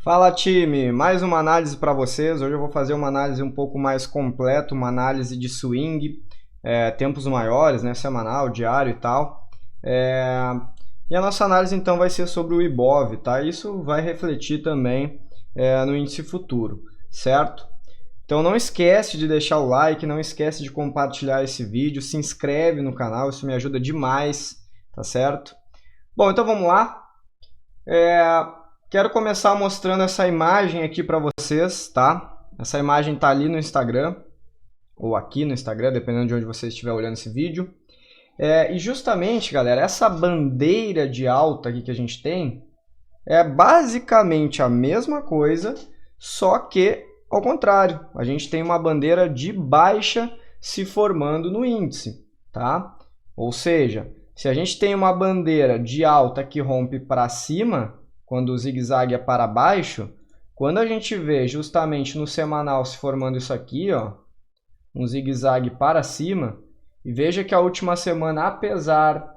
Fala time, mais uma análise para vocês. Hoje eu vou fazer uma análise um pouco mais completa, uma análise de swing, tempos maiores, né, semanal, diário e tal. E a nossa análise então vai ser sobre o Ibov, tá? Isso vai refletir também no índice futuro, certo? Então não esquece de deixar o like, não esquece de compartilhar esse vídeo, se inscreve no canal, isso me ajuda demais, tá certo? Bom, então vamos lá. Quero começar mostrando essa imagem aqui para vocês, tá? Essa imagem tá ali no Instagram, ou aqui no Instagram, dependendo de onde você estiver olhando esse vídeo. E justamente, galera, essa bandeira de alta aqui que a gente tem é basicamente a mesma coisa, só que ao contrário. A gente tem uma bandeira de baixa se formando no índice, tá? Ou seja, se a gente tem uma bandeira de alta que rompe para cima, quando o zigue-zague é para baixo, quando a gente vê justamente no semanal se formando isso aqui, ó, um zigue-zague para cima, e veja que a última semana, apesar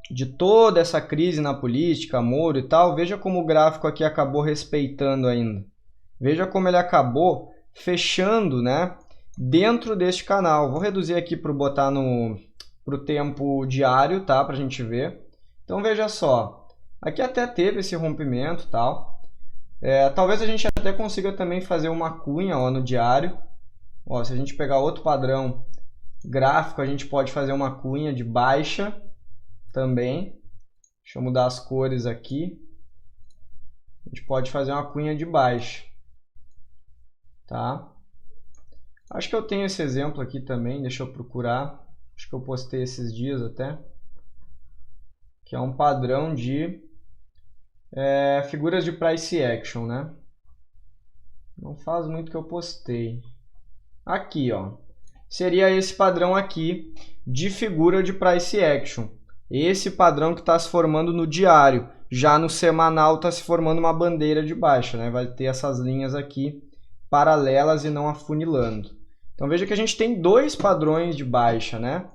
de toda essa crise na política, Moro e tal, veja como o gráfico aqui acabou respeitando ainda. Veja como ele acabou fechando, né, dentro deste canal. Vou reduzir aqui para botar para o tempo diário, tá, para a gente ver. Então veja só. Aqui até teve esse rompimento e tal. Talvez a gente até consiga também fazer uma cunha ó, no diário. Ó, se a gente pegar outro padrão gráfico, a gente pode fazer uma cunha de baixa também. Deixa eu mudar as cores aqui. A gente pode fazer uma cunha de baixa. Tá? Acho que eu tenho esse exemplo aqui também. Deixa eu procurar. Acho que eu postei esses dias até. Que é um padrão de figuras de price action, né? Não faz muito que eu postei. Aqui, ó. Seria esse padrão aqui de figura de price action. Esse padrão que está se formando no diário. Já no semanal está se formando uma bandeira de baixa, né? Vai ter essas linhas aqui paralelas e não afunilando. Então veja que a gente tem dois padrões de baixa, né?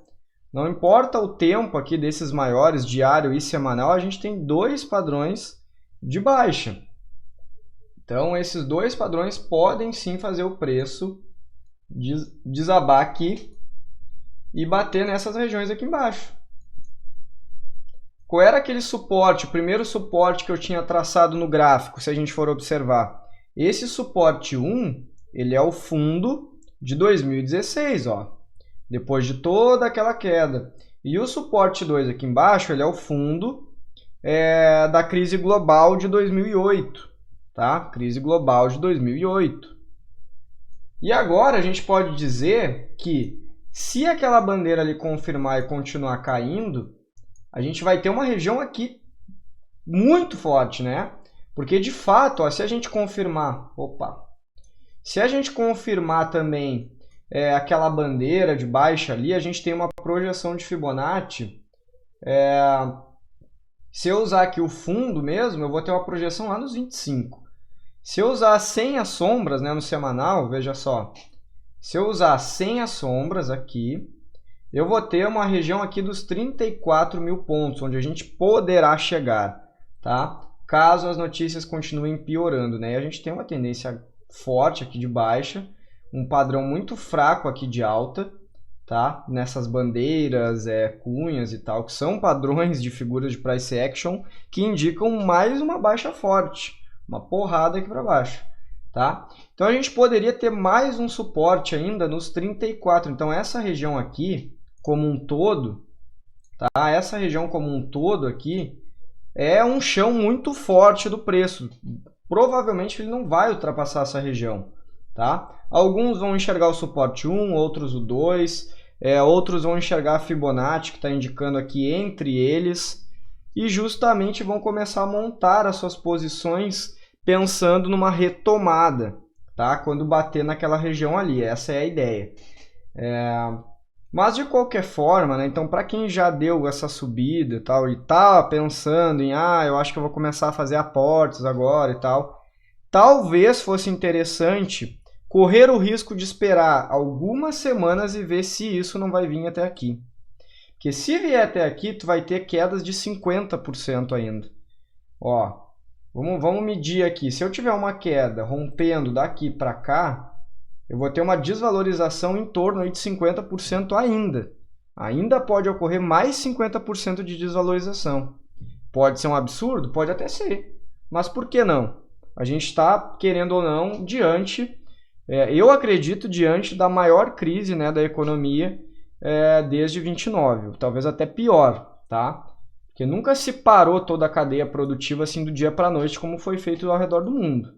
Não importa o tempo aqui desses maiores, diário e semanal, a gente tem dois padrões de baixa. Então, esses dois padrões podem sim fazer o preço desabar aqui e bater nessas regiões aqui embaixo. Qual era aquele suporte, o primeiro suporte que eu tinha traçado no gráfico, se a gente for observar? Esse suporte 1, ele é o fundo de 2016, ó. Depois de toda aquela queda. E o suporte 2 aqui embaixo, ele é o fundo da crise global de 2008. Tá? Crise global de 2008. E agora a gente pode dizer que se aquela bandeira ali confirmar e continuar caindo, a gente vai ter uma região aqui muito forte, né? Porque de fato, ó, se a gente confirmar... Se a gente confirmar também aquela bandeira de baixa ali, a gente tem uma projeção de Fibonacci. Se eu usar aqui o fundo mesmo, eu vou ter uma projeção lá nos 25. Se eu usar sem as sombras, né, no semanal, veja só. Se eu usar sem as sombras aqui, eu vou ter uma região aqui dos 34 mil pontos, onde a gente poderá chegar, tá? Caso as notícias continuem piorando, né? E a gente tem uma tendência forte aqui de baixa, um padrão muito fraco aqui de alta, tá? Nessas bandeiras, cunhas e tal, que são padrões de figuras de price action que indicam mais uma baixa forte, uma porrada aqui para baixo, tá? Então a gente poderia ter mais um suporte ainda nos 34. Então essa região aqui, como um todo, tá? Essa região como um todo aqui é um chão muito forte do preço. Provavelmente ele não vai ultrapassar essa região, tá? Alguns vão enxergar o suporte 1, outros o 2, outros vão enxergar a Fibonacci, que está indicando aqui entre eles, e justamente vão começar a montar as suas posições pensando numa retomada, tá? Quando bater naquela região ali, essa é a ideia. Mas de qualquer forma, né? Então para quem já deu essa subida e tal, e tá pensando em, eu acho que eu vou começar a fazer aportes agora e tal, talvez fosse interessante correr o risco de esperar algumas semanas e ver se isso não vai vir até aqui. Porque se vier até aqui, tu vai ter quedas de 50% ainda. Ó, Vamos medir aqui. Se eu tiver uma queda rompendo daqui para cá, eu vou ter uma desvalorização em torno aí de 50% ainda. Ainda pode ocorrer mais 50% de desvalorização. Pode ser um absurdo? Pode até ser. Mas por que não? A gente está, querendo ou não, eu acredito, diante da maior crise, né, da economia desde 29, talvez até pior, tá? Porque nunca se parou toda a cadeia produtiva assim do dia para a noite, como foi feito ao redor do mundo.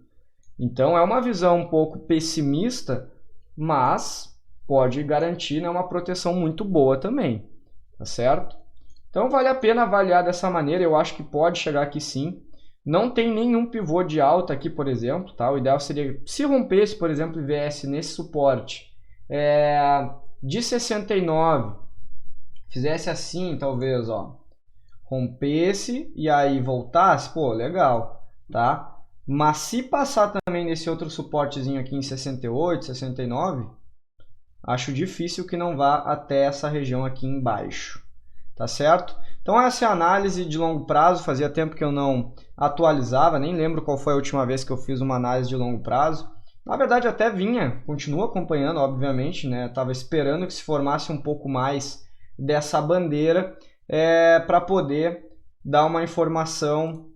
Então é uma visão um pouco pessimista, mas pode garantir, né, uma proteção muito boa também, tá certo? Então vale a pena avaliar dessa maneira, eu acho que pode chegar aqui sim. Não tem nenhum pivô de alta aqui, por exemplo, tá? O ideal seria, se rompesse, por exemplo, e viesse nesse suporte de 69, fizesse assim, talvez, ó, rompesse e aí voltasse, pô, legal, tá? Mas se passar também nesse outro suportezinho aqui em 68, 69, acho difícil que não vá até essa região aqui embaixo, tá certo? Então essa é a análise de longo prazo, fazia tempo que eu não atualizava, nem lembro qual foi a última vez que eu fiz uma análise de longo prazo. Na verdade até continuo acompanhando, obviamente, né? Estava esperando que se formasse um pouco mais dessa bandeira para poder dar uma informação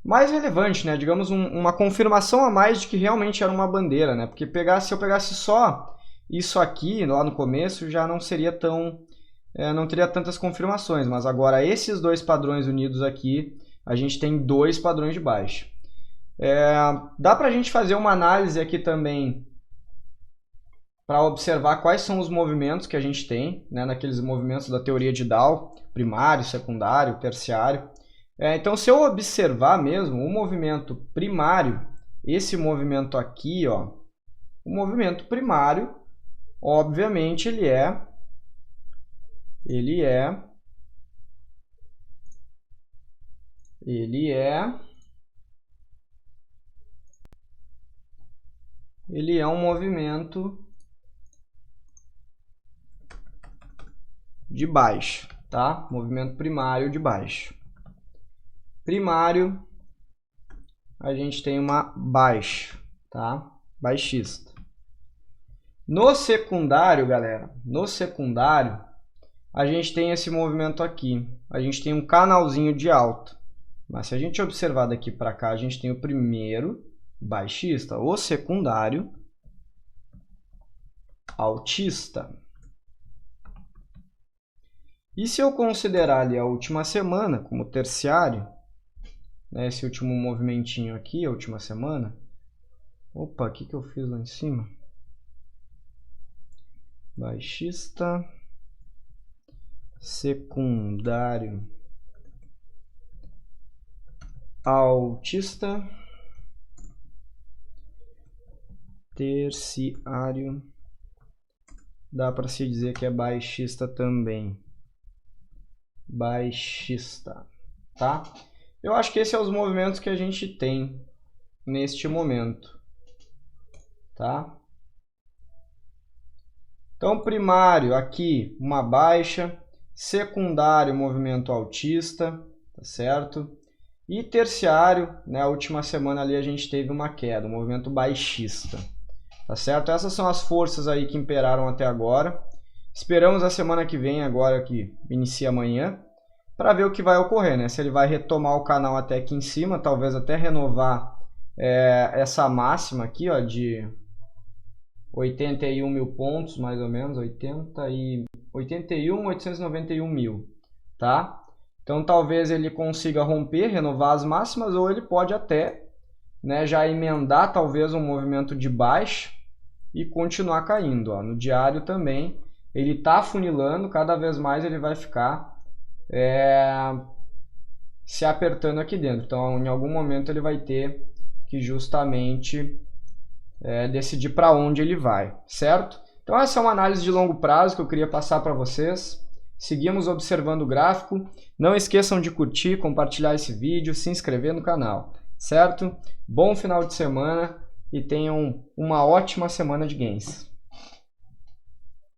mais relevante, né? Digamos uma confirmação a mais de que realmente era uma bandeira, né? Porque se eu pegasse só isso aqui lá no começo, já não seria não teria tantas confirmações, mas agora esses dois padrões unidos aqui, a gente tem dois padrões de baixa. Dá para a gente fazer uma análise aqui também para observar quais são os movimentos que a gente tem, né, naqueles movimentos da teoria de Dow, primário, secundário, terciário. Então, se eu observar mesmo o movimento primário, esse movimento aqui, ó, o movimento primário, obviamente, ele é um movimento de baixa, tá? Movimento primário de baixa. Primário, a gente tem uma baixa, tá? Baixista. No secundário, galera, a gente tem esse movimento aqui. A gente tem um canalzinho de alta. Mas se a gente observar daqui para cá, a gente tem o primeiro baixista, o secundário altista. E se eu considerar ali a última semana como terciário, né, esse último movimentinho aqui, a última semana. Opa, o que eu fiz lá em cima? Baixista, secundário, altista, terciário, dá para se dizer que é baixista também. Baixista, tá? Eu acho que esses são os movimentos que a gente tem neste momento, tá? Então, primário aqui, uma baixa, secundário, movimento altista, tá certo? E terciário, né, a última semana ali a gente teve uma queda, um movimento baixista, tá certo? Essas são as forças aí que imperaram até agora. Esperamos a semana que vem, agora que inicia amanhã, para ver o que vai ocorrer, né? Se ele vai retomar o canal até aqui em cima, talvez até renovar essa máxima aqui, ó, de 81 mil pontos, mais ou menos, 891 mil, tá? Então talvez ele consiga romper, renovar as máximas, ou ele pode até, né, já emendar talvez um movimento de baixa e continuar caindo, ó. No diário também ele está afunilando, cada vez mais ele vai ficar se apertando aqui dentro. Então em algum momento ele vai ter que justamente decidir para onde ele vai, certo? Então essa é uma análise de longo prazo que eu queria passar para vocês. Seguimos observando o gráfico. Não esqueçam de curtir, compartilhar esse vídeo, se inscrever no canal, certo? Bom final de semana e tenham uma ótima semana de gains.